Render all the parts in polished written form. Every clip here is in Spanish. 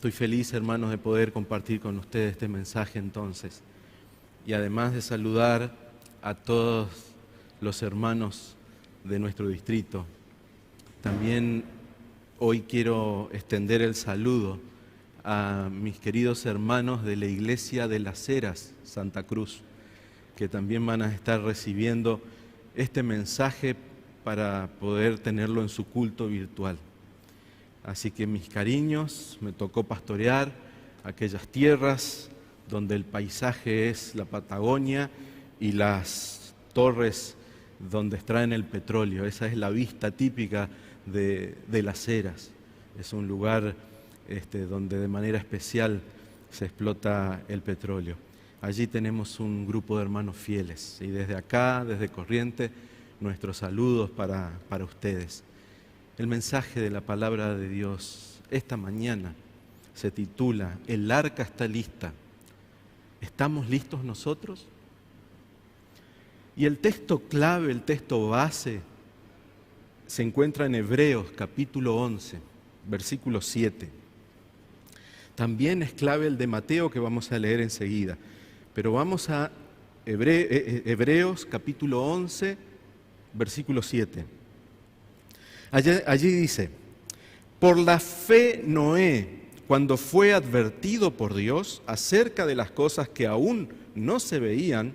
Estoy feliz, hermanos, de poder compartir con ustedes este mensaje entonces. Y además de saludar a todos los hermanos de nuestro distrito, también hoy quiero extender el saludo a mis queridos hermanos de la Iglesia de las Heras, Santa Cruz, que también van a estar recibiendo este mensaje para poder tenerlo en su culto virtual. Así que mis cariños, me tocó pastorear aquellas tierras donde el paisaje es la Patagonia y las torres donde extraen el petróleo. Esa es la vista típica de las Heras. Es un lugar donde de manera especial se explota el petróleo. Allí tenemos un grupo de hermanos fieles y desde acá, desde Corrientes, nuestros saludos para ustedes. El mensaje de la palabra de Dios esta mañana se titula El arca está lista. ¿Estamos listos nosotros? Y el texto clave, el texto base, se encuentra en Hebreos capítulo 11, versículo 7. También es clave el de Mateo que vamos a leer enseguida. Pero vamos a Hebreos capítulo 11, versículo 7. Allí dice, por la fe Noé, cuando fue advertido por Dios acerca de las cosas que aún no se veían,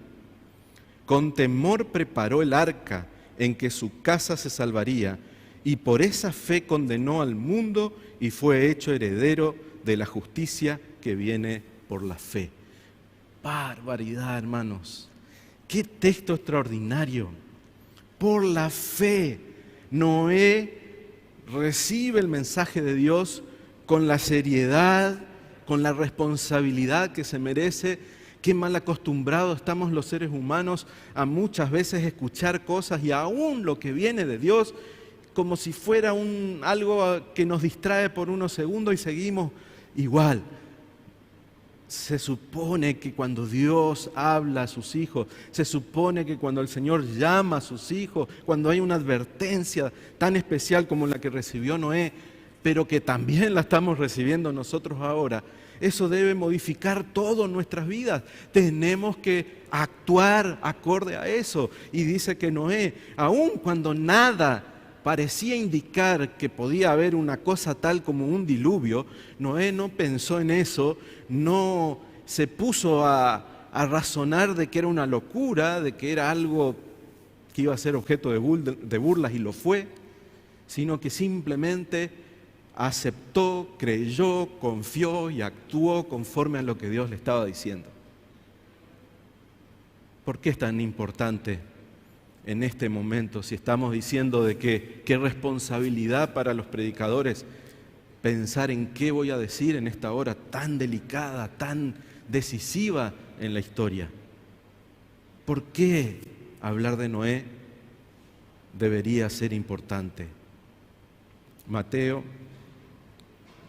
con temor preparó el arca en que su casa se salvaría, y por esa fe condenó al mundo y fue hecho heredero de la justicia que viene por la fe. Barbaridad, hermanos. Qué texto extraordinario. Por la fe, Noé recibe el mensaje de Dios con la seriedad, con la responsabilidad que se merece. Qué mal acostumbrados estamos los seres humanos a muchas veces escuchar cosas y aún lo que viene de Dios como si fuera algo que nos distrae por unos segundos y seguimos igual. Se supone que cuando Dios habla a sus hijos, se supone que cuando el Señor llama a sus hijos, cuando hay una advertencia tan especial como la que recibió Noé, pero que también la estamos recibiendo nosotros ahora, eso debe modificar todo nuestras vidas. Tenemos que actuar acorde a eso. Y dice que Noé, aun cuando nada parecía indicar que podía haber una cosa tal como un diluvio, Noé no pensó en eso, no se puso a razonar de que era una locura, de que era algo que iba a ser objeto de burlas y lo fue, sino que simplemente aceptó, creyó, confió y actuó conforme a lo que Dios le estaba diciendo. ¿Por qué es tan importante en este momento, si estamos diciendo de que qué responsabilidad para los predicadores pensar en qué voy a decir en esta hora tan delicada, tan decisiva en la historia? ¿Por qué hablar de Noé debería ser importante? Mateo,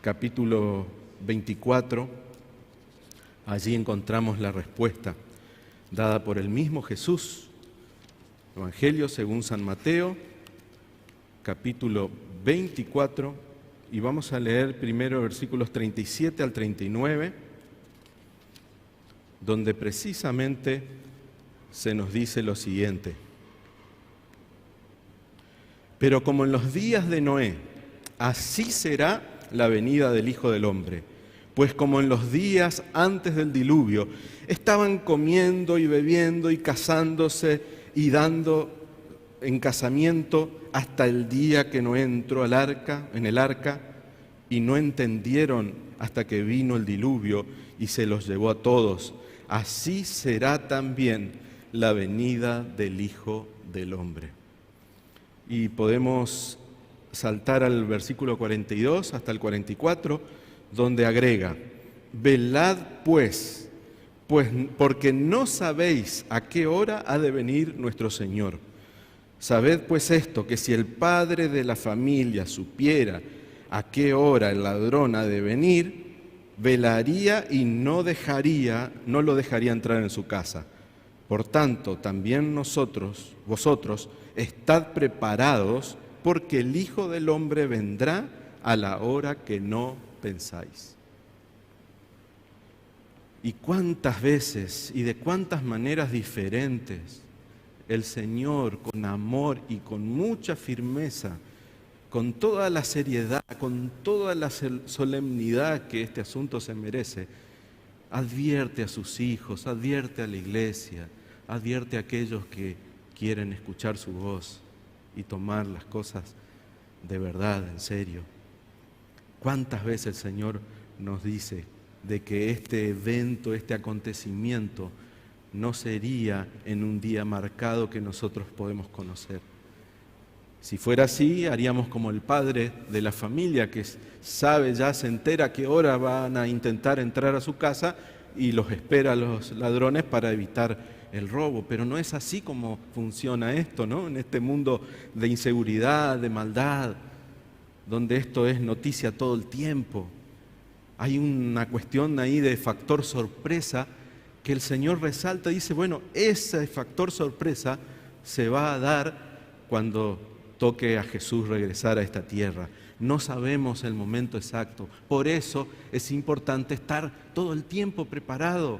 capítulo 24, allí encontramos la respuesta dada por el mismo Jesús. Evangelio según San Mateo, capítulo 24, y vamos a leer primero versículos 37 al 39, donde precisamente se nos dice lo siguiente. Pero como en los días de Noé, así será la venida del Hijo del Hombre. Pues como en los días antes del diluvio, estaban comiendo y bebiendo y casándose y dando en casamiento hasta el día que Noé entró en el arca, y no entendieron hasta que vino el diluvio y se los llevó a todos. Así será también la venida del Hijo del Hombre. Y podemos saltar al versículo 42 hasta el 44, donde agrega, velad pues, porque no sabéis a qué hora ha de venir nuestro Señor. Sabed pues esto, que si el padre de la familia supiera a qué hora el ladrón ha de venir, velaría y no lo dejaría entrar en su casa. Por tanto, también vosotros, estad preparados, porque el Hijo del Hombre vendrá a la hora que no pensáis. Y cuántas veces y de cuántas maneras diferentes el Señor, con amor y con mucha firmeza, con toda la seriedad, con toda la solemnidad que este asunto se merece, advierte a sus hijos, advierte a la iglesia, advierte a aquellos que quieren escuchar su voz y tomar las cosas de verdad, en serio. ¿Cuántas veces el Señor nos dice de que este evento, este acontecimiento, no sería en un día marcado que nosotros podemos conocer? Si fuera así, haríamos como el padre de la familia que sabe, ya se entera a qué hora van a intentar entrar a su casa y los espera a los ladrones para evitar el robo. Pero no es así como funciona esto, ¿no? En este mundo de inseguridad, de maldad, donde esto es noticia todo el tiempo. Hay una cuestión ahí de factor sorpresa que el Señor resalta y dice, bueno, ese factor sorpresa se va a dar cuando toque a Jesús regresar a esta tierra. No sabemos el momento exacto. Por eso es importante estar todo el tiempo preparado.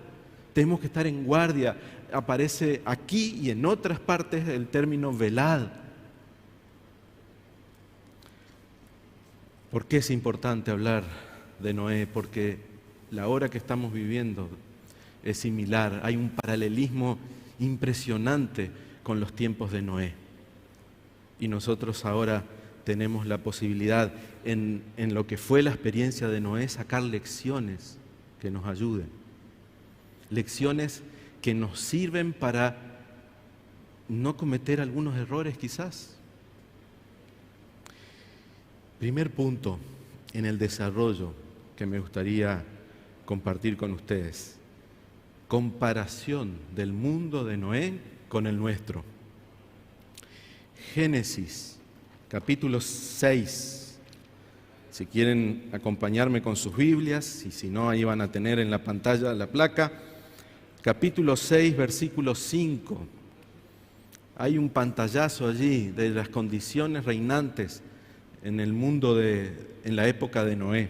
Tenemos que estar en guardia. Aparece aquí y en otras partes el término velad. ¿Por qué es importante hablar de Noé? Porque la hora que estamos viviendo es similar. Hay un paralelismo impresionante con los tiempos de Noé. Y nosotros ahora tenemos la posibilidad, en lo que fue la experiencia de Noé, sacar lecciones que nos ayuden. Lecciones que nos sirven para no cometer algunos errores quizás. Primer punto en el desarrollo que me gustaría compartir con ustedes. Comparación del mundo de Noé con el nuestro. Génesis, capítulo 6. Si quieren acompañarme con sus Biblias, y si no, ahí van a tener en la pantalla la placa. Capítulo 6, versículo 5. Hay un pantallazo allí de las condiciones reinantes en el mundo en la época de Noé.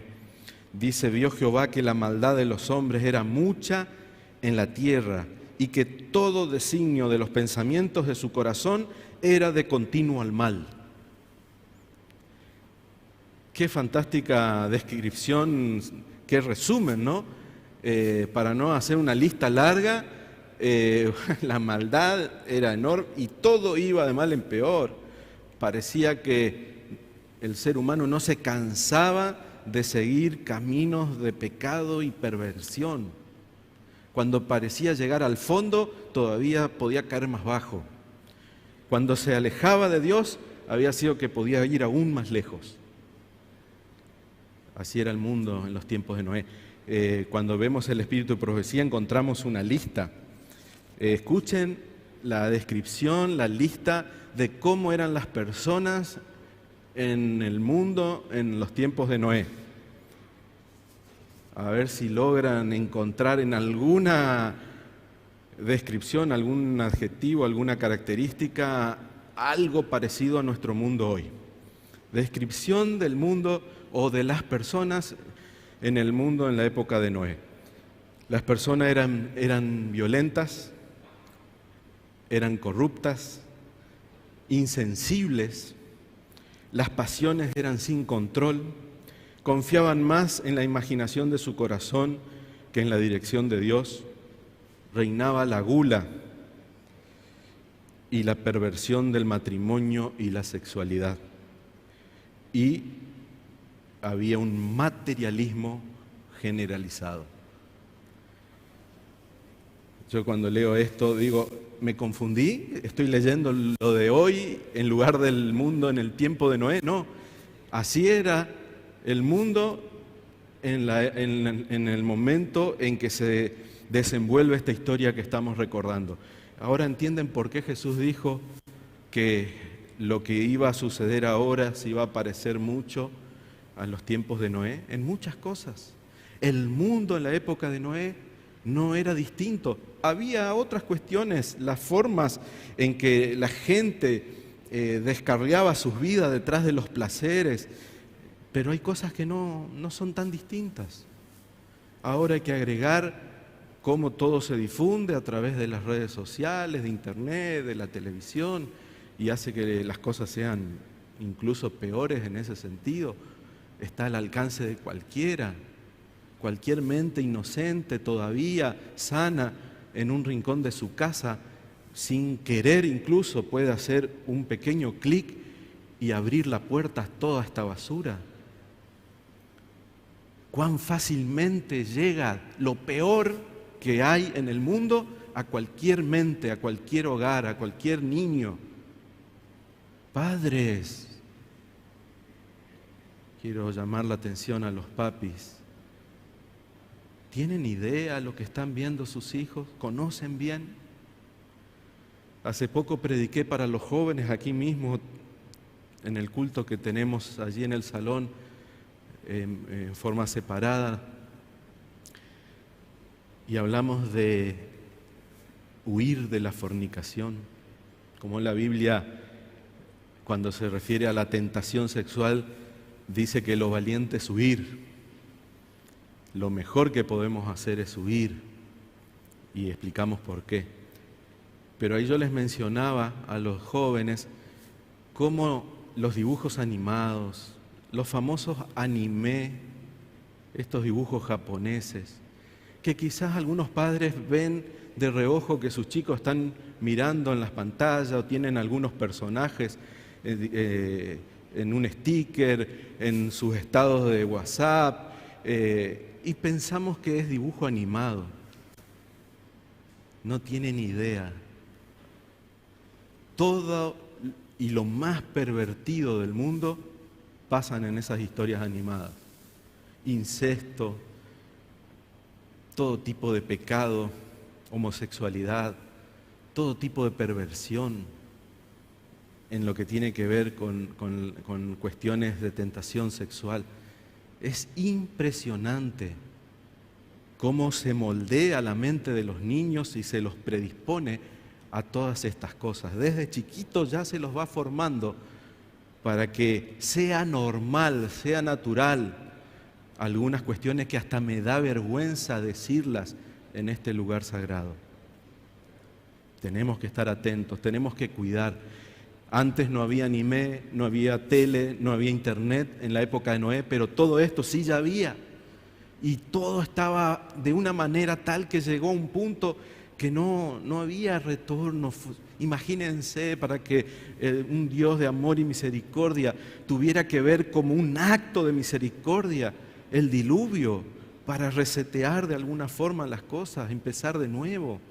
Dice, vio Jehová que la maldad de los hombres era mucha en la tierra y que todo designio de los pensamientos de su corazón era de continuo al mal. Qué fantástica descripción, qué resumen, ¿no? Para no hacer una lista larga, la maldad era enorme y todo iba de mal en peor. Parecía que el ser humano no se cansaba de seguir caminos de pecado y perversión. Cuando parecía llegar al fondo, todavía podía caer más bajo. Cuando se alejaba de Dios, había sido que podía ir aún más lejos. Así era el mundo en los tiempos de Noé. Cuando vemos el espíritu de profecía, encontramos una lista. Escuchen la descripción, la lista de cómo eran las personas en el mundo en los tiempos de Noé. A ver si logran encontrar en alguna descripción, algún adjetivo, alguna característica, algo parecido a nuestro mundo hoy. Descripción del mundo o de las personas en el mundo en la época de Noé. Las personas eran violentas, eran corruptas, insensibles, las pasiones eran sin control, confiaban más en la imaginación de su corazón que en la dirección de Dios. Reinaba la gula y la perversión del matrimonio y la sexualidad. Y había un materialismo generalizado. Yo cuando leo esto digo, me confundí, estoy leyendo lo de hoy en lugar del mundo en el tiempo de Noé. No, así era el mundo en el momento en que se desenvuelve esta historia que estamos recordando. Ahora entienden por qué Jesús dijo que lo que iba a suceder ahora se iba a parecer mucho a los tiempos de Noé, en muchas cosas. El mundo en la época de Noé no era distinto. Había otras cuestiones, las formas en que la gente descarriaba sus vidas detrás de los placeres, pero hay cosas que no son tan distintas. Ahora hay que agregar cómo todo se difunde a través de las redes sociales, de internet, de la televisión, y hace que las cosas sean incluso peores en ese sentido. Está al alcance de cualquiera. Cualquier mente inocente todavía, sana, en un rincón de su casa, sin querer incluso puede hacer un pequeño clic y abrir la puerta a toda esta basura. Cuán fácilmente llega lo peor que hay en el mundo a cualquier mente, a cualquier hogar, a cualquier niño. Padres, quiero llamar la atención a los papis. ¿Tienen idea lo que están viendo sus hijos? ¿Conocen bien? Hace poco prediqué para los jóvenes aquí mismo, en el culto que tenemos allí en el salón, en forma separada, y hablamos de huir de la fornicación, como la Biblia, cuando se refiere a la tentación sexual, dice que lo valiente es huir. Lo mejor que podemos hacer es huir, y explicamos por qué. Pero ahí yo les mencionaba a los jóvenes cómo los dibujos animados, los famosos anime, estos dibujos japoneses, que quizás algunos padres ven de reojo que sus chicos están mirando en las pantallas o tienen algunos personajes en un sticker, en sus estados de WhatsApp, y pensamos que es dibujo animado. No tienen idea. Todo y lo más pervertido del mundo pasan en esas historias animadas. Incesto, todo tipo de pecado, homosexualidad, todo tipo de perversión en lo que tiene que ver con cuestiones de tentación sexual. Es impresionante cómo se moldea la mente de los niños y se los predispone a todas estas cosas. Desde chiquitos ya se los va formando para que sea normal, sea natural, algunas cuestiones que hasta me da vergüenza decirlas en este lugar sagrado. Tenemos que estar atentos, tenemos que cuidar. Antes no había anime, no había tele, no había internet en la época de Noé, pero todo esto sí ya había. Y todo estaba de una manera tal que llegó a un punto que no había retorno. Imagínense, para que un Dios de amor y misericordia tuviera que ver como un acto de misericordia el diluvio para resetear de alguna forma las cosas, empezar de nuevo.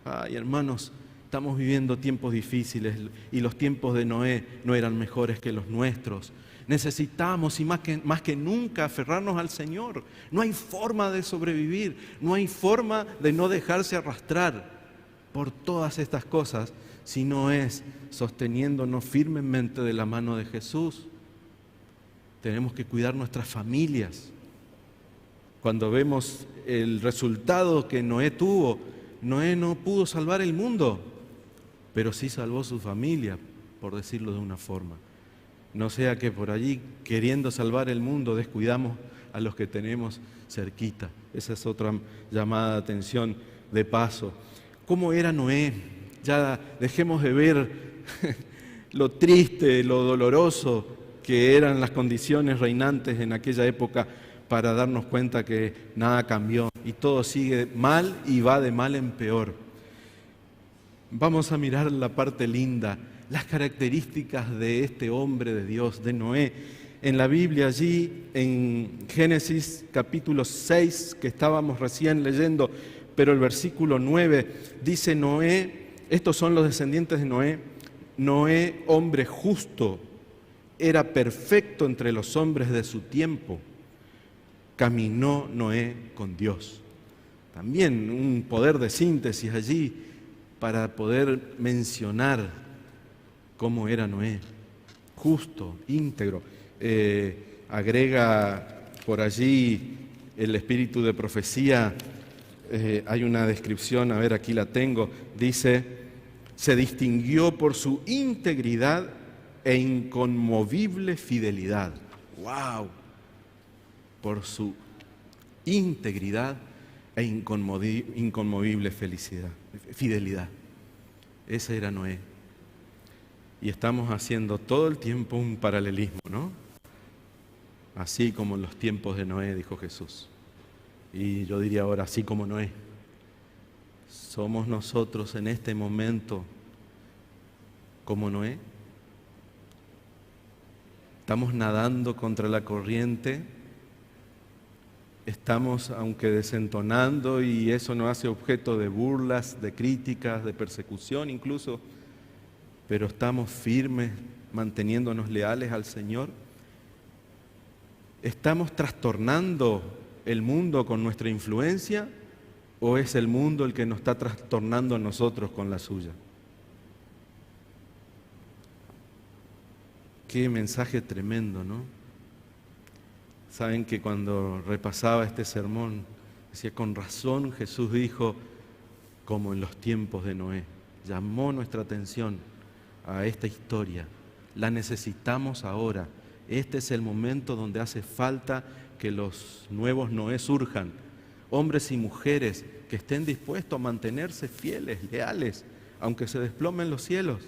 Ay, hermanos, estamos viviendo tiempos difíciles y los tiempos de Noé no eran mejores que los nuestros. Necesitamos, y más que nunca, aferrarnos al Señor. No hay forma de sobrevivir, no hay forma de no dejarse arrastrar por todas estas cosas si no es sosteniéndonos firmemente de la mano de Jesús. Tenemos que cuidar nuestras familias. Cuando vemos el resultado que Noé tuvo, Noé no pudo salvar el mundo, pero sí salvó su familia, por decirlo de una forma. No sea que por allí, queriendo salvar el mundo, descuidamos a los que tenemos cerquita. Esa es otra llamada de atención de paso. ¿Cómo era Noé? Ya dejemos de ver lo triste, lo doloroso que eran las condiciones reinantes en aquella época para darnos cuenta que nada cambió y todo sigue mal y va de mal en peor. Vamos a mirar la parte linda, las características de este hombre de Dios, de Noé. En la Biblia, allí en Génesis capítulo 6, que estábamos recién leyendo, pero el versículo 9 dice: Noé, estos son los descendientes de Noé. Noé, hombre justo, era perfecto entre los hombres de su tiempo. Caminó Noé con Dios. También un poder de síntesis allí para poder mencionar cómo era Noé. Justo, íntegro. Agrega por allí el espíritu de profecía. Hay una descripción, a ver, aquí la tengo. Dice: se distinguió por su integridad e inconmovible fidelidad. ¡Wow! Por su integridad e inconmovible fidelidad. Ese era Noé. Y estamos haciendo todo el tiempo un paralelismo, ¿no? Así como en los tiempos de Noé, dijo Jesús. Y yo diría ahora, así como Noé. ¿Somos nosotros en este momento como Noé? ¿Estamos nadando contra la corriente? Estamos, aunque desentonando, y eso nos hace objeto de burlas, de críticas, de persecución incluso, pero estamos firmes, manteniéndonos leales al Señor. ¿Estamos trastornando el mundo con nuestra influencia o es el mundo el que nos está trastornando a nosotros con la suya? Qué mensaje tremendo, ¿no? Saben que cuando repasaba este sermón, decía, con razón Jesús dijo, como en los tiempos de Noé, llamó nuestra atención a esta historia. La necesitamos ahora. Este es el momento donde hace falta que los nuevos Noé surjan. Hombres y mujeres que estén dispuestos a mantenerse fieles, leales, aunque se desplomen los cielos.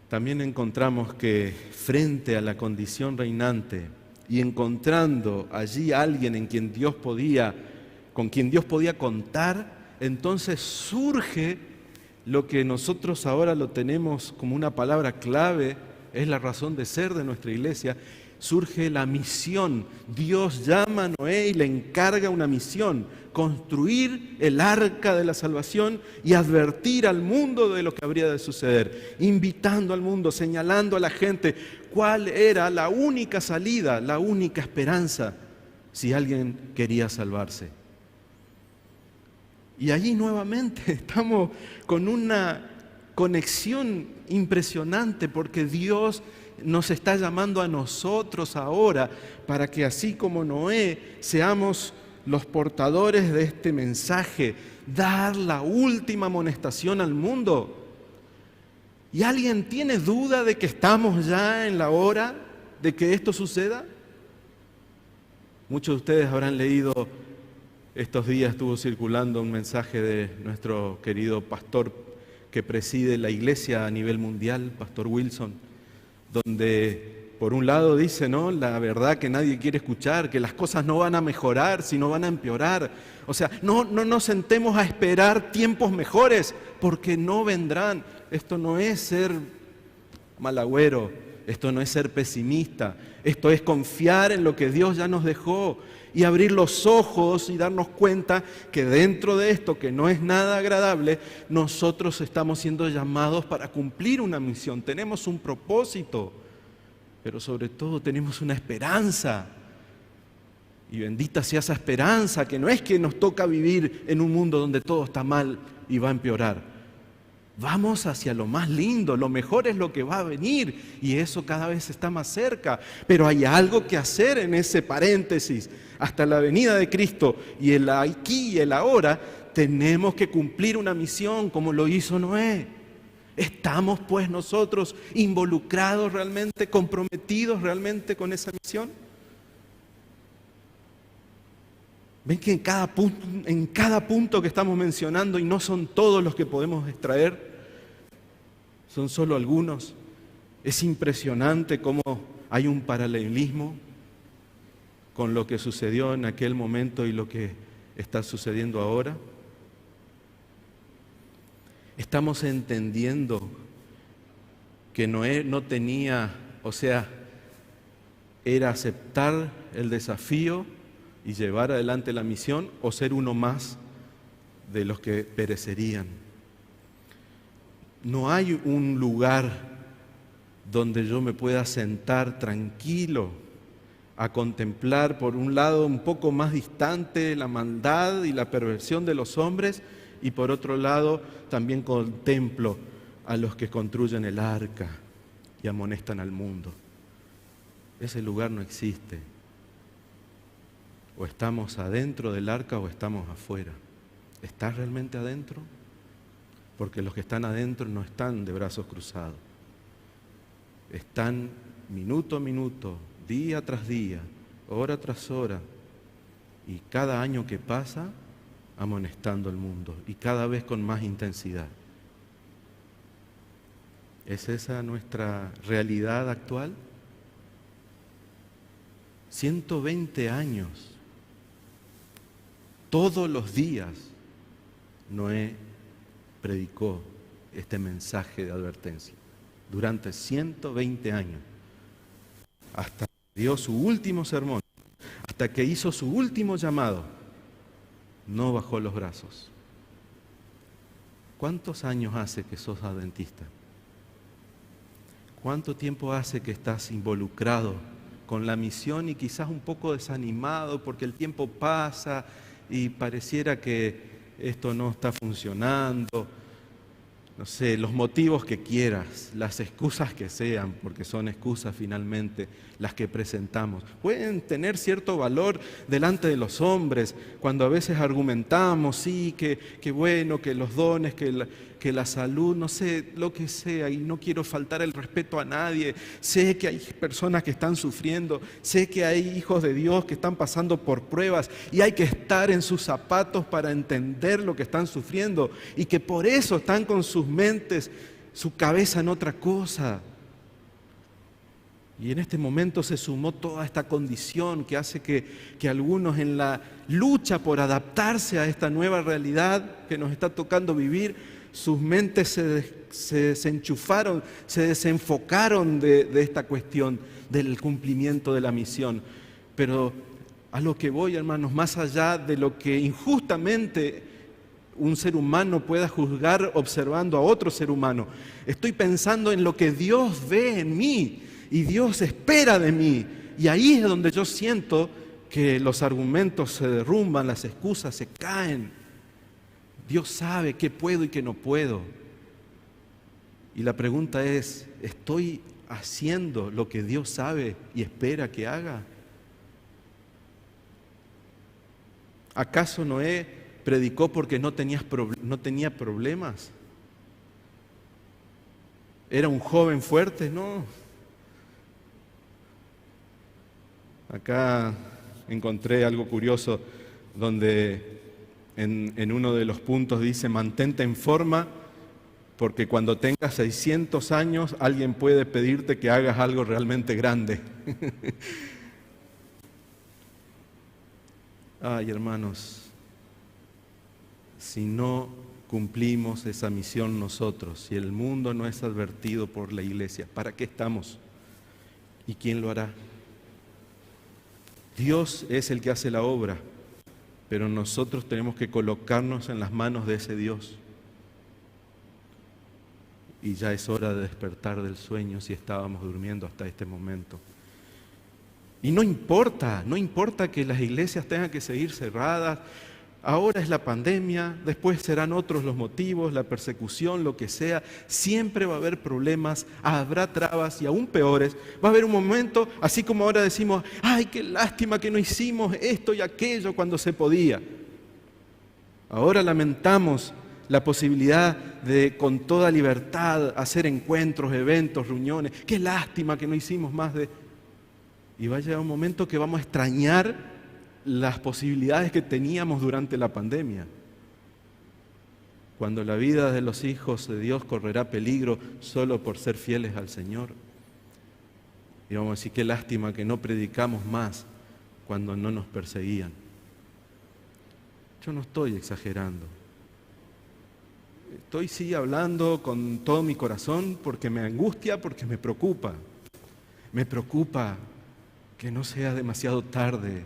También encontramos que frente a la condición reinante y encontrando allí a alguien con quien Dios podía contar, entonces surge lo que nosotros ahora lo tenemos como una palabra clave, es la razón de ser de nuestra iglesia, surge la misión. Dios llama a Noé y le encarga una misión: construir el arca de la salvación y advertir al mundo de lo que habría de suceder, invitando al mundo, señalando a la gente cuál era la única salida, la única esperanza, si alguien quería salvarse. Y allí nuevamente estamos con una conexión impresionante, porque Dios nos está llamando a nosotros ahora para que, así como Noé, seamos los portadores de este mensaje, dar la última amonestación al mundo. ¿Y alguien tiene duda de que estamos ya en la hora de que esto suceda? Muchos de ustedes habrán leído, estos días estuvo circulando un mensaje de nuestro querido pastor que preside la iglesia a nivel mundial, Pastor Wilson, donde por un lado dice, ¿no?, la verdad que nadie quiere escuchar, que las cosas no van a mejorar, sino van a empeorar. O sea, no nos sentemos a esperar tiempos mejores, porque no vendrán. Esto no es ser malagüero, esto no es ser pesimista, esto es confiar en lo que Dios ya nos dejó y abrir los ojos y darnos cuenta que dentro de esto, que no es nada agradable, nosotros estamos siendo llamados para cumplir una misión. Tenemos un propósito, pero sobre todo tenemos una esperanza. Y bendita sea esa esperanza, que no es que nos toca vivir en un mundo donde todo está mal y va a empeorar. Vamos hacia lo más lindo, lo mejor es lo que va a venir, y eso cada vez está más cerca. Pero hay algo que hacer en ese paréntesis. Hasta la venida de Cristo y el aquí y el ahora, tenemos que cumplir una misión como lo hizo Noé. ¿Estamos pues nosotros involucrados realmente, comprometidos realmente con esa misión? ¿Ven que en cada punto que estamos mencionando, y no son todos los que podemos extraer, son solo algunos? Es impresionante cómo hay un paralelismo con lo que sucedió en aquel momento y lo que está sucediendo ahora. Estamos entendiendo que Noé no tenía, era aceptar el desafío y llevar adelante la misión, o ser uno más de los que perecerían. No hay un lugar donde yo me pueda sentar tranquilo a contemplar, por un lado, un poco más distante la maldad y la perversión de los hombres, y por otro lado también contemplo a los que construyen el arca y amonestan al mundo. Ese lugar no existe. O estamos adentro del arca o estamos afuera. ¿Estás realmente adentro? Porque los que están adentro no están de brazos cruzados. Están minuto a minuto, día tras día, hora tras hora, Y cada año que pasa, amonestando al mundo, y cada vez con más intensidad. ¿Es esa nuestra realidad actual? 120 años, todos los días, Noé predicó este mensaje de advertencia. Durante 120 años, hasta que dio su último sermón, hasta que hizo su último llamado, no bajó los brazos. ¿Cuántos años hace que sos adventista? ¿Cuánto tiempo hace que estás involucrado con la misión y quizás un poco desanimado porque el tiempo pasa y pareciera que esto no está funcionando? No sé, los motivos que quieras, las excusas que sean, porque son excusas finalmente las que presentamos. Pueden tener cierto valor delante de los hombres, cuando a veces argumentamos, sí, que bueno, que los dones, que la salud, no sé, lo que sea, y no quiero faltar el respeto a nadie. Sé que hay personas que están sufriendo, sé que hay hijos de Dios que están pasando por pruebas y hay que estar en sus zapatos para entender lo que están sufriendo y que por eso están con sus mentes, su cabeza en otra cosa. Y en este momento se sumó toda esta condición que hace que algunos en la lucha por adaptarse a esta nueva realidad que nos está tocando vivir, sus mentes se desenchufaron, se desenfocaron de esta cuestión del cumplimiento de la misión. Pero a lo que voy, hermanos, más allá de lo que injustamente un ser humano pueda juzgar observando a otro ser humano, estoy pensando en lo que Dios ve en mí y Dios espera de mí. Y ahí es donde yo siento que los argumentos se derrumban, las excusas se caen. Dios sabe qué puedo y qué no puedo. Y la pregunta es, ¿estoy haciendo lo que Dios sabe y espera que haga? ¿Acaso Noé predicó porque no tenía problemas? ¿Era un joven fuerte? No. Acá encontré algo curioso donde en uno de los puntos dice: mantente en forma porque cuando tengas 600 años alguien puede pedirte que hagas algo realmente grande. Ay, hermanos, si no cumplimos esa misión nosotros, si el mundo no es advertido por la iglesia, ¿para qué estamos? ¿Y quién lo hará? Dios es el que hace la obra, pero nosotros tenemos que colocarnos en las manos de ese Dios. Y ya es hora de despertar del sueño si estábamos durmiendo hasta este momento. Y no importa que las iglesias tengan que seguir cerradas. Ahora es la pandemia, después serán otros los motivos, la persecución, lo que sea. Siempre va a haber problemas, habrá trabas y aún peores. Va a haber un momento, así como ahora decimos, ¡ay, qué lástima que no hicimos esto y aquello cuando se podía! Ahora lamentamos la posibilidad de con toda libertad hacer encuentros, eventos, reuniones. ¡Qué lástima que no hicimos más de...! Y va a llegar un momento que vamos a extrañar las posibilidades que teníamos durante la pandemia. Cuando la vida de los hijos de Dios correrá peligro solo por ser fieles al Señor. Y vamos a decir, qué lástima que no predicamos más cuando no nos perseguían. Yo no estoy exagerando. Estoy sí hablando con todo mi corazón porque me angustia, porque me preocupa. Me preocupa que no sea demasiado tarde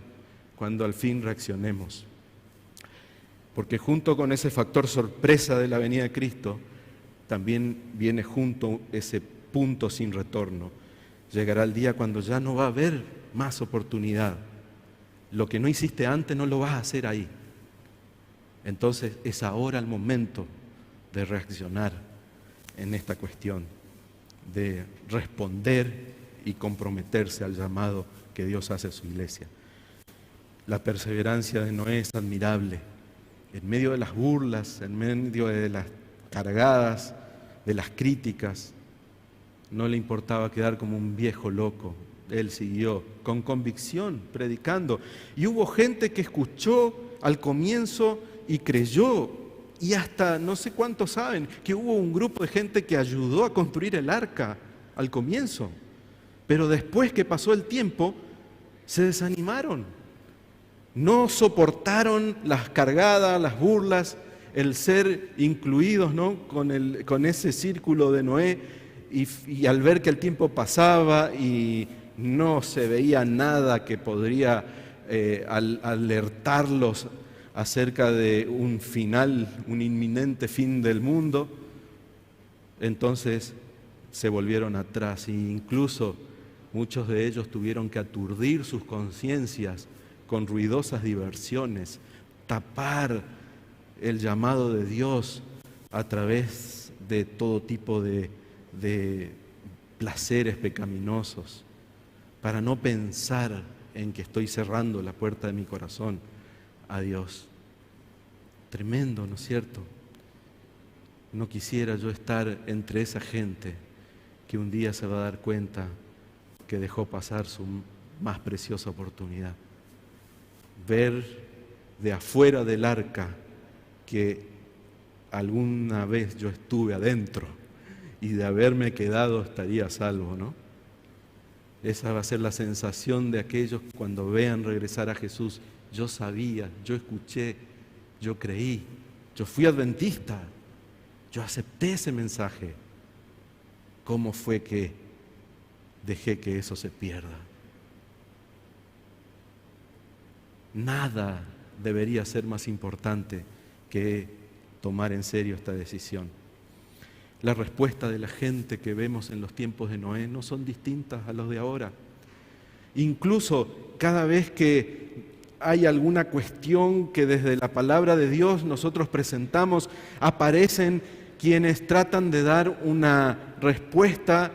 cuando al fin reaccionemos. Porque junto con ese factor sorpresa de la venida de Cristo, también viene junto ese punto sin retorno. Llegará el día cuando ya no va a haber más oportunidad. Lo que no hiciste antes no lo vas a hacer ahí. Entonces es ahora el momento de reaccionar en esta cuestión, de responder y comprometerse al llamado que Dios hace a su iglesia. La perseverancia de Noé es admirable. En medio de las burlas, en medio de las cargadas, de las críticas, no le importaba quedar como un viejo loco él siguió con convicción predicando. Y hubo gente que escuchó al comienzo y creyó. Y hasta no sé cuántos saben que hubo un grupo de gente que ayudó a construir el arca al comienzo. Pero después que pasó el tiempo, se desanimaron. No soportaron las cargadas, las burlas, el ser incluidos, ¿no?, con ese círculo de Noé. Y al ver que el tiempo pasaba y no se veía nada que podría alertarlos acerca de un final, un inminente fin del mundo, entonces se volvieron atrás e incluso muchos de ellos tuvieron que aturdir sus conciencias con ruidosas diversiones, tapar el llamado de Dios a través de todo tipo de placeres pecaminosos, para no pensar en que estoy cerrando la puerta de mi corazón a Dios. Tremendo, ¿no es cierto? No quisiera yo estar entre esa gente que un día se va a dar cuenta que dejó pasar su más preciosa oportunidad. Ver de afuera del arca que alguna vez yo estuve adentro y de haberme quedado estaría salvo, ¿no? Esa va a ser la sensación de aquellos cuando vean regresar a Jesús. Yo sabía, yo escuché, yo creí, yo fui adventista, yo acepté ese mensaje. ¿Cómo fue que dejé que eso se pierda? Nada debería ser más importante que tomar en serio esta decisión. La respuesta de la gente que vemos en los tiempos de Noé no son distintas a los de ahora. Incluso cada vez que hay alguna cuestión que desde la palabra de Dios nosotros presentamos, aparecen quienes tratan de dar una respuesta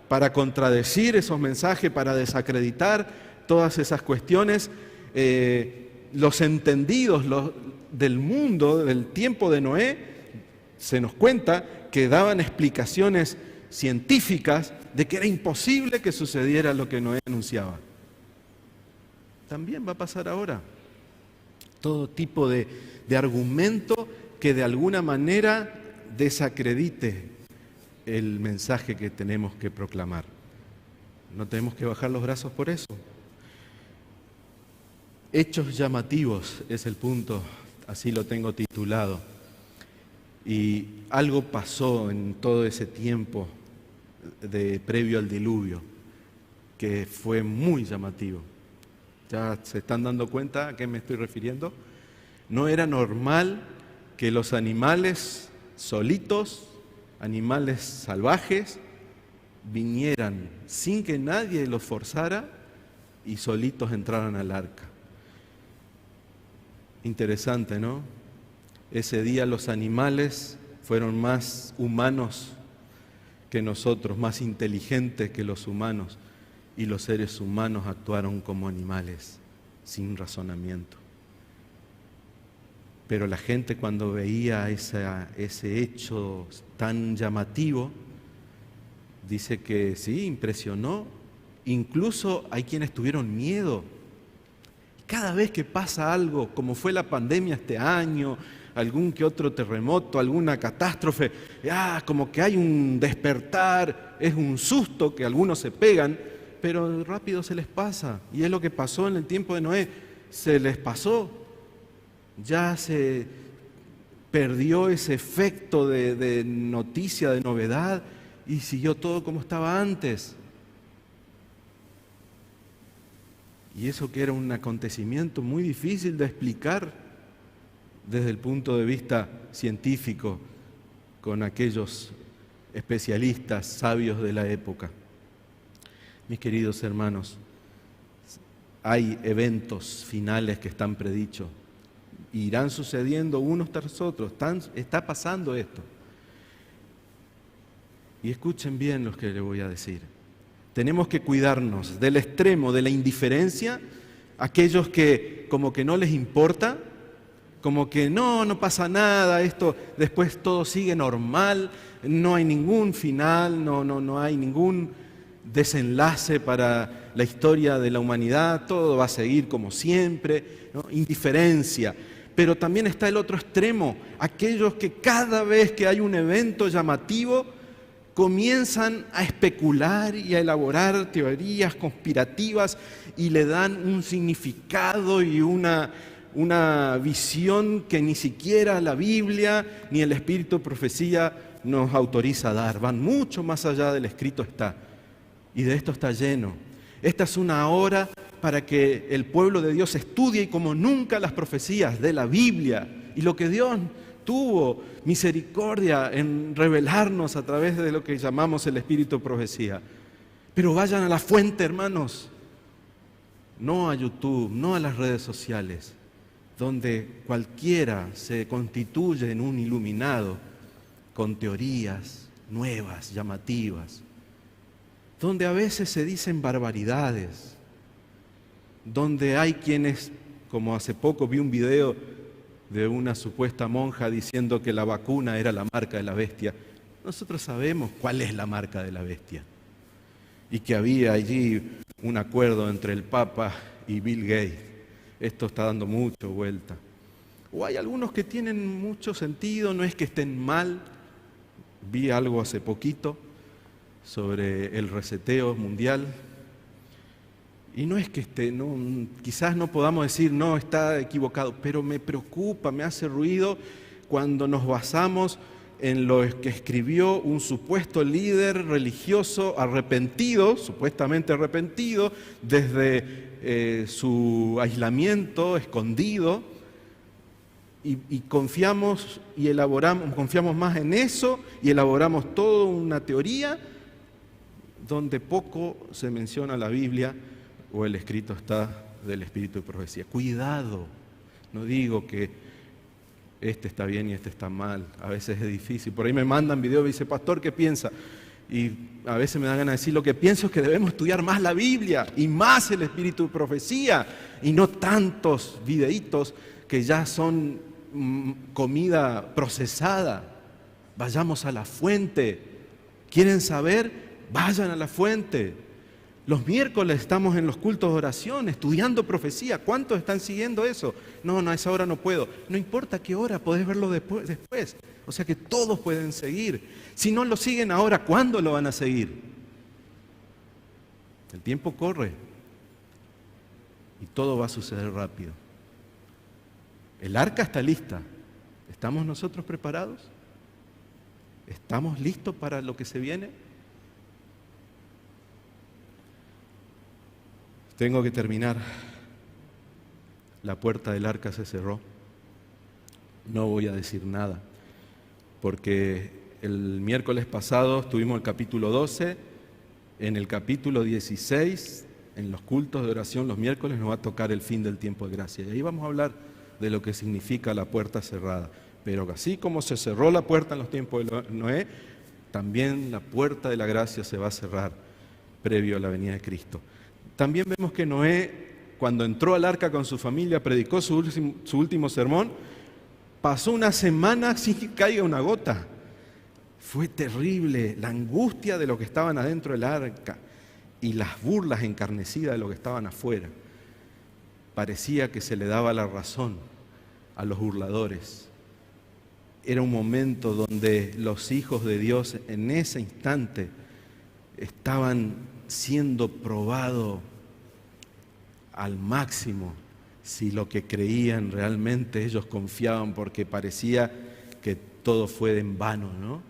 para contradecir esos mensajes, para desacreditar todas esas cuestiones. Los entendidos del mundo, del tiempo de Noé, se nos cuenta que daban explicaciones científicas de que era imposible que sucediera lo que Noé anunciaba. También va a pasar ahora. Todo tipo de argumento que de alguna manera desacredite el mensaje que tenemos que proclamar. No tenemos que bajar los brazos por eso. Hechos llamativos es el punto, así lo tengo titulado. Y algo pasó en todo ese tiempo previo al diluvio que fue muy llamativo. ¿Ya se están dando cuenta a qué me estoy refiriendo? No era normal que los animales solitos, animales salvajes, vinieran sin que nadie los forzara y solitos entraran al arca. Interesante, ¿no? Ese día los animales fueron más humanos que nosotros, más inteligentes que los humanos, y los seres humanos actuaron como animales, sin razonamiento. Pero la gente, cuando veía ese hecho tan llamativo, dice que sí, impresionó. Incluso hay quienes tuvieron miedo. Cada vez que pasa algo, como fue la pandemia este año, algún que otro terremoto, alguna catástrofe, como que hay un despertar, es un susto que algunos se pegan, pero rápido se les pasa. Y es lo que pasó en el tiempo de Noé, se les pasó. Ya se perdió ese efecto de noticia, de novedad, y siguió todo como estaba antes. Y eso que era un acontecimiento muy difícil de explicar desde el punto de vista científico con aquellos especialistas sabios de la época. Mis queridos hermanos, hay eventos finales que están predichos. Irán sucediendo unos tras otros. Está pasando esto. Y escuchen bien lo que les voy a decir. Tenemos que cuidarnos del extremo de la indiferencia, aquellos que como que no les importa, como que no pasa nada, esto después todo sigue normal, no hay ningún final, no hay ningún desenlace para la historia de la humanidad, todo va a seguir como siempre, ¿no? Indiferencia. Pero también está el otro extremo, aquellos que cada vez que hay un evento llamativo comienzan a especular y a elaborar teorías conspirativas y le dan un significado y una visión que ni siquiera la Biblia ni el Espíritu de Profecía nos autoriza a dar. Van mucho más allá del escrito está. Y de esto está lleno. Esta es una hora para que el pueblo de Dios estudie como nunca las profecías de la Biblia y lo que Dios tuvo misericordia en revelarnos a través de lo que llamamos el Espíritu de Profecía. Pero vayan a la fuente, hermanos, no a YouTube, no a las redes sociales, donde cualquiera se constituye en un iluminado con teorías nuevas, llamativas, donde a veces se dicen barbaridades, donde hay quienes, como hace poco vi un video de una supuesta monja diciendo que la vacuna era la marca de la bestia. Nosotros sabemos cuál es la marca de la bestia y que había allí un acuerdo entre el Papa y Bill Gates. Esto está dando mucha vuelta. O hay algunos que tienen mucho sentido, no es que estén mal. Vi algo hace poquito sobre el reseteo mundial. Y no es que quizás no podamos decir, no, está equivocado, pero me preocupa, me hace ruido cuando nos basamos en lo que escribió un supuesto líder religioso arrepentido, supuestamente arrepentido, desde su aislamiento, escondido, y confiamos y elaboramos, confiamos más en eso y elaboramos toda una teoría donde poco se menciona la Biblia o el escrito está del Espíritu de Profecía. Cuidado, no digo que este está bien y este está mal, a veces es difícil. Por ahí me mandan videos y dice, pastor, ¿qué piensa? Y a veces me da ganas de decir, lo que pienso es que debemos estudiar más la Biblia y más el Espíritu de Profecía y no tantos videitos que ya son comida procesada. Vayamos a la fuente. ¿Quieren saber? Vayan a la fuente. Los miércoles estamos en los cultos de oración, estudiando profecía. ¿Cuántos están siguiendo eso? No, a esa hora no puedo. No importa qué hora, podés verlo después. O sea que todos pueden seguir. Si no lo siguen ahora, ¿cuándo lo van a seguir? El tiempo corre y todo va a suceder rápido. El arca está lista. ¿Estamos nosotros preparados? ¿Estamos listos para lo que se viene? Tengo que terminar. La puerta del arca se cerró. No voy a decir nada, porque el miércoles pasado tuvimos el capítulo 12, en el capítulo 16, en los cultos de oración los miércoles nos va a tocar el fin del tiempo de gracia. Y ahí vamos a hablar de lo que significa la puerta cerrada. Pero así como se cerró la puerta en los tiempos de Noé, también la puerta de la gracia se va a cerrar previo a la venida de Cristo. También vemos que Noé, cuando entró al arca con su familia, predicó su último sermón, pasó una semana sin que caiga una gota. Fue terrible la angustia de los que estaban adentro del arca y las burlas encarnecidas de los que estaban afuera. Parecía que se le daba la razón a los burladores. Era un momento donde los hijos de Dios en ese instante estaban siendo probados al máximo si lo que creían realmente ellos confiaban, porque parecía que todo fue en vano, ¿no?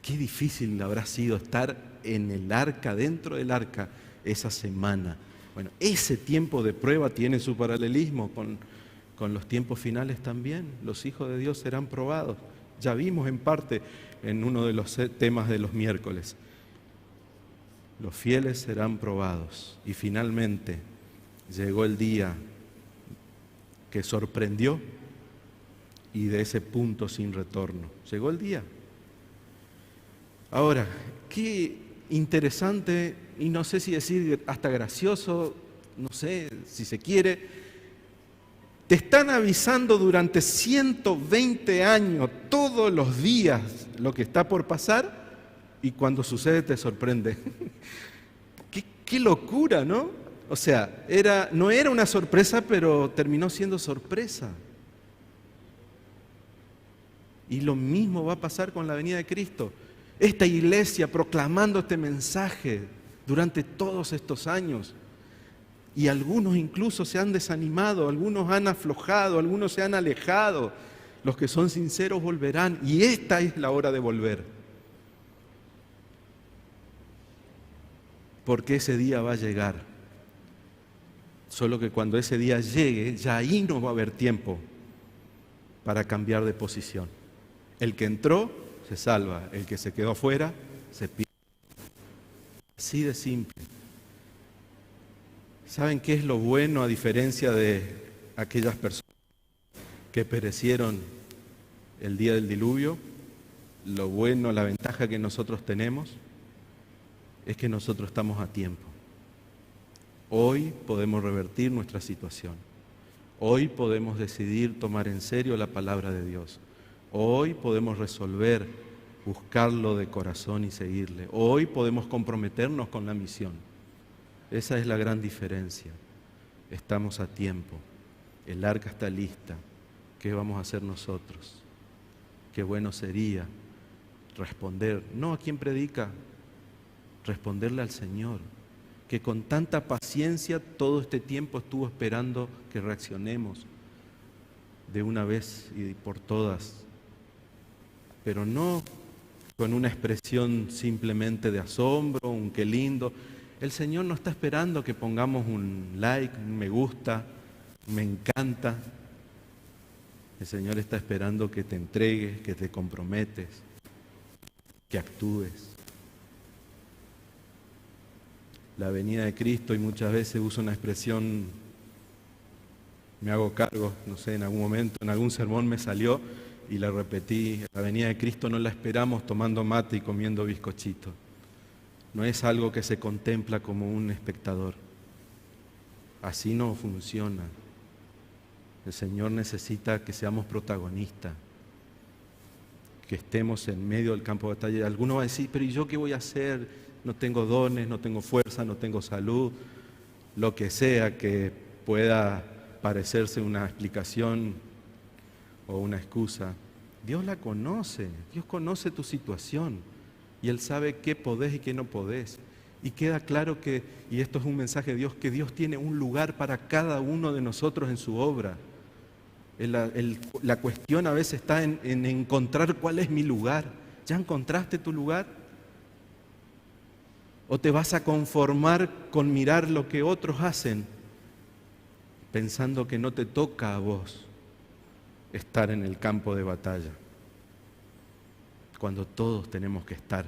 Qué difícil habrá sido estar en el arca, dentro del arca, esa semana. Bueno, ese tiempo de prueba tiene su paralelismo con los tiempos finales también. Los hijos de Dios serán probados. Ya vimos en parte en uno de los temas de los miércoles. Los fieles serán probados. Y finalmente llegó el día que sorprendió y de ese punto sin retorno. Llegó el día. Ahora, qué interesante, y no sé si decir hasta gracioso, no sé si se quiere, te están avisando durante 120 años, todos los días, lo que está por pasar, y cuando sucede te sorprende. ¿Qué ¡Qué locura!, ¿no? O sea, no era una sorpresa, pero terminó siendo sorpresa. Y lo mismo va a pasar con la venida de Cristo. Esta iglesia proclamando este mensaje durante todos estos años. Y algunos incluso se han desanimado, algunos han aflojado, algunos se han alejado. Los que son sinceros volverán. Y esta es la hora de volver. Porque ese día va a llegar. Solo que cuando ese día llegue, ya ahí no va a haber tiempo para cambiar de posición. El que entró, se salva. El que se quedó afuera, se pierde. Así de simple. ¿Saben qué es lo bueno a diferencia de aquellas personas que perecieron el día del diluvio? Lo bueno, la ventaja que nosotros tenemos es que nosotros estamos a tiempo. Hoy podemos revertir nuestra situación. Hoy podemos decidir tomar en serio la palabra de Dios. Hoy podemos resolver, buscarlo de corazón y seguirle. Hoy podemos comprometernos con la misión. Esa es la gran diferencia. Estamos a tiempo. El arca está lista. ¿Qué vamos a hacer nosotros? Qué bueno sería responder, no a quien predica, responderle al Señor, que con tanta paciencia todo este tiempo estuvo esperando que reaccionemos de una vez y por todas, pero no con una expresión simplemente de asombro, un qué lindo. El Señor no está esperando que pongamos un like, un me gusta, me encanta. El Señor está esperando que te entregues, que te comprometes, que actúes. La venida de Cristo, y muchas veces uso una expresión, me hago cargo, no sé, en algún momento, en algún sermón me salió y la repetí: la venida de Cristo no la esperamos tomando mate y comiendo bizcochito. No es algo que se contempla como un espectador. Así no funciona. El Señor necesita que seamos protagonistas, que estemos en medio del campo de batalla. Alguno va a decir, pero ¿y yo qué voy a hacer? No tengo dones, no tengo fuerza, no tengo salud. Lo que sea que pueda parecerse una explicación o una excusa. Dios la conoce, Dios conoce tu situación y Él sabe qué podés y qué no podés. Y queda claro que, y esto es un mensaje de Dios, que Dios tiene un lugar para cada uno de nosotros en su obra. La cuestión a veces está en encontrar cuál es mi lugar. ¿Ya encontraste tu lugar? ¿O te vas a conformar con mirar lo que otros hacen, pensando que no te toca a vos estar en el campo de batalla? Cuando todos tenemos que estar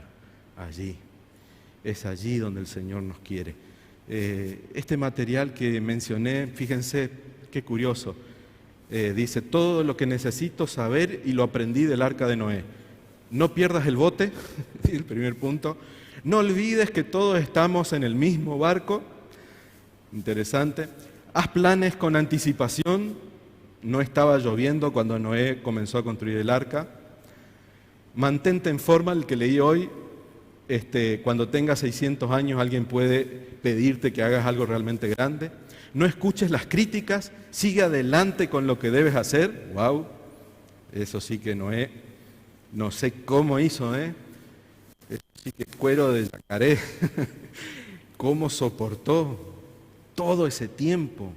allí. Es allí donde el Señor nos quiere. Este material que mencioné, fíjense qué curioso. Dice, todo lo que necesito saber y lo aprendí del arca de Noé. No pierdas el bote, el primer punto. No olvides que todos estamos en el mismo barco. Interesante. Haz planes con anticipación. No estaba lloviendo cuando Noé comenzó a construir el arca. Mantente en forma, el que leí hoy. Cuando tengas 600 años alguien puede pedirte que hagas algo realmente grande. No escuches las críticas, sigue adelante con lo que debes hacer. ¡Wow! Eso sí que Noé, no sé cómo hizo, Eso sí que cuero de yacaré. ¿Cómo soportó todo ese tiempo?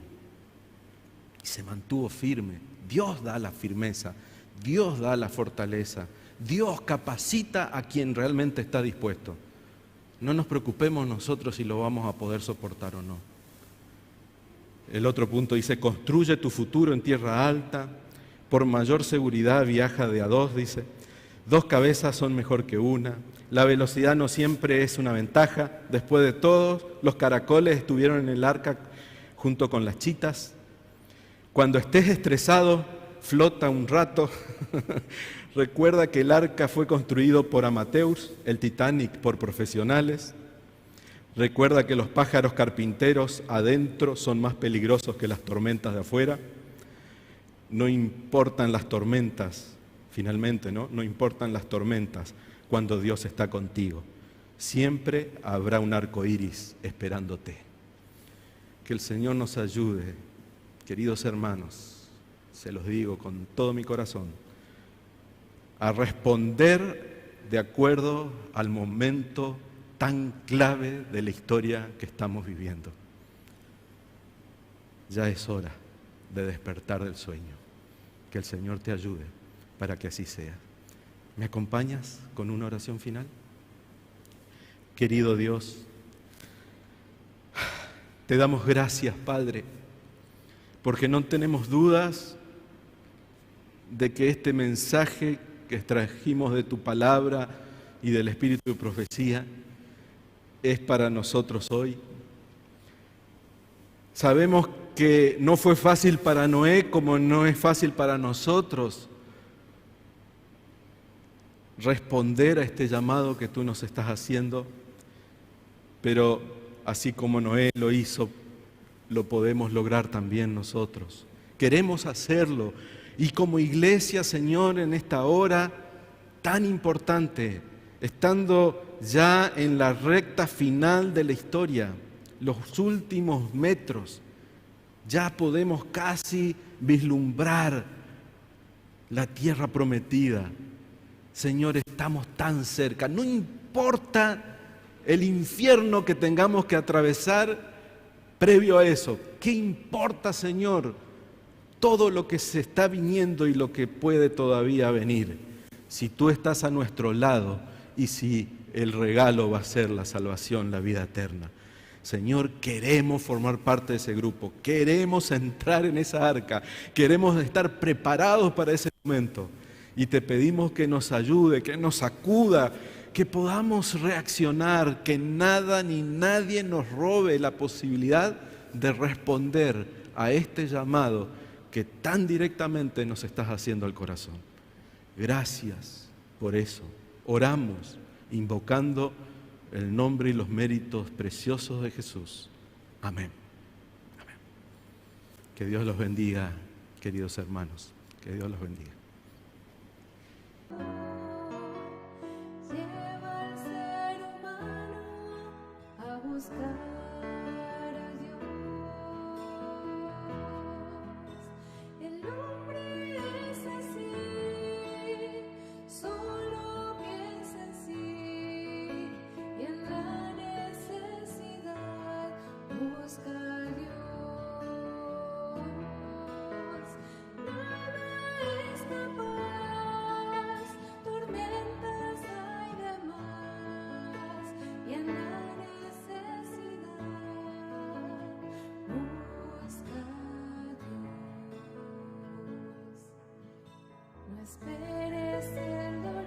Y se mantuvo firme. Dios da la firmeza, Dios da la fortaleza. Dios capacita a quien realmente está dispuesto. No nos preocupemos nosotros si lo vamos a poder soportar o no. El otro punto dice, construye tu futuro en tierra alta, por mayor seguridad viaja de a dos, dice. 2 cabezas son mejor que una. La velocidad no siempre es una ventaja. Después de todo, los caracoles estuvieron en el arca junto con las chitas. Cuando estés estresado, flota un rato. Recuerda que el arca fue construido por amateurs, el Titanic por profesionales. Recuerda que los pájaros carpinteros adentro son más peligrosos que las tormentas de afuera. No importan las tormentas, finalmente, ¿no? No importan las tormentas cuando Dios está contigo. siempre habrá un arco iris esperándote. Que el Señor nos ayude, queridos hermanos, se los digo con todo mi corazón, a responder de acuerdo al momento tan clave de la historia que estamos viviendo. Ya es hora de despertar del sueño. Que el Señor te ayude para que así sea. ¿Me acompañas con una oración final? Querido Dios, te damos gracias, Padre, porque no tenemos dudas de que este mensaje que extrajimos de tu palabra y del espíritu de profecía es para nosotros hoy. Sabemos que no fue fácil para Noé como no es fácil para nosotros responder a este llamado que tú nos estás haciendo, pero así como Noé lo hizo, lo podemos lograr también nosotros. Queremos hacerlo. Y como iglesia, Señor, en esta hora tan importante, estando ya en la recta final de la historia, los últimos metros, ya podemos casi vislumbrar la tierra prometida. Señor, estamos tan cerca. No importa el infierno que tengamos que atravesar previo a eso. ¿Qué importa, Señor? Todo lo que se está viniendo y lo que puede todavía venir. Si tú estás a nuestro lado y si el regalo va a ser la salvación, la vida eterna. Señor, queremos formar parte de ese grupo, queremos entrar en esa arca, queremos estar preparados para ese momento. Y te pedimos que nos ayude, que nos acuda, que podamos reaccionar, que nada ni nadie nos robe la posibilidad de responder a este llamado que tan directamente nos estás haciendo al corazón. Gracias por eso. Oramos invocando el nombre y los méritos preciosos de Jesús. Amén. Amén. Que Dios los bendiga, queridos hermanos. Que Dios los bendiga. Lleva al ser humano a buscar a Dios. El hombre es así, solo piensa en sí y en la necesidad busca a Dios. Nada es capaz, tormentas hay de más y en la necesidad busca a Dios. No esperes el dolor.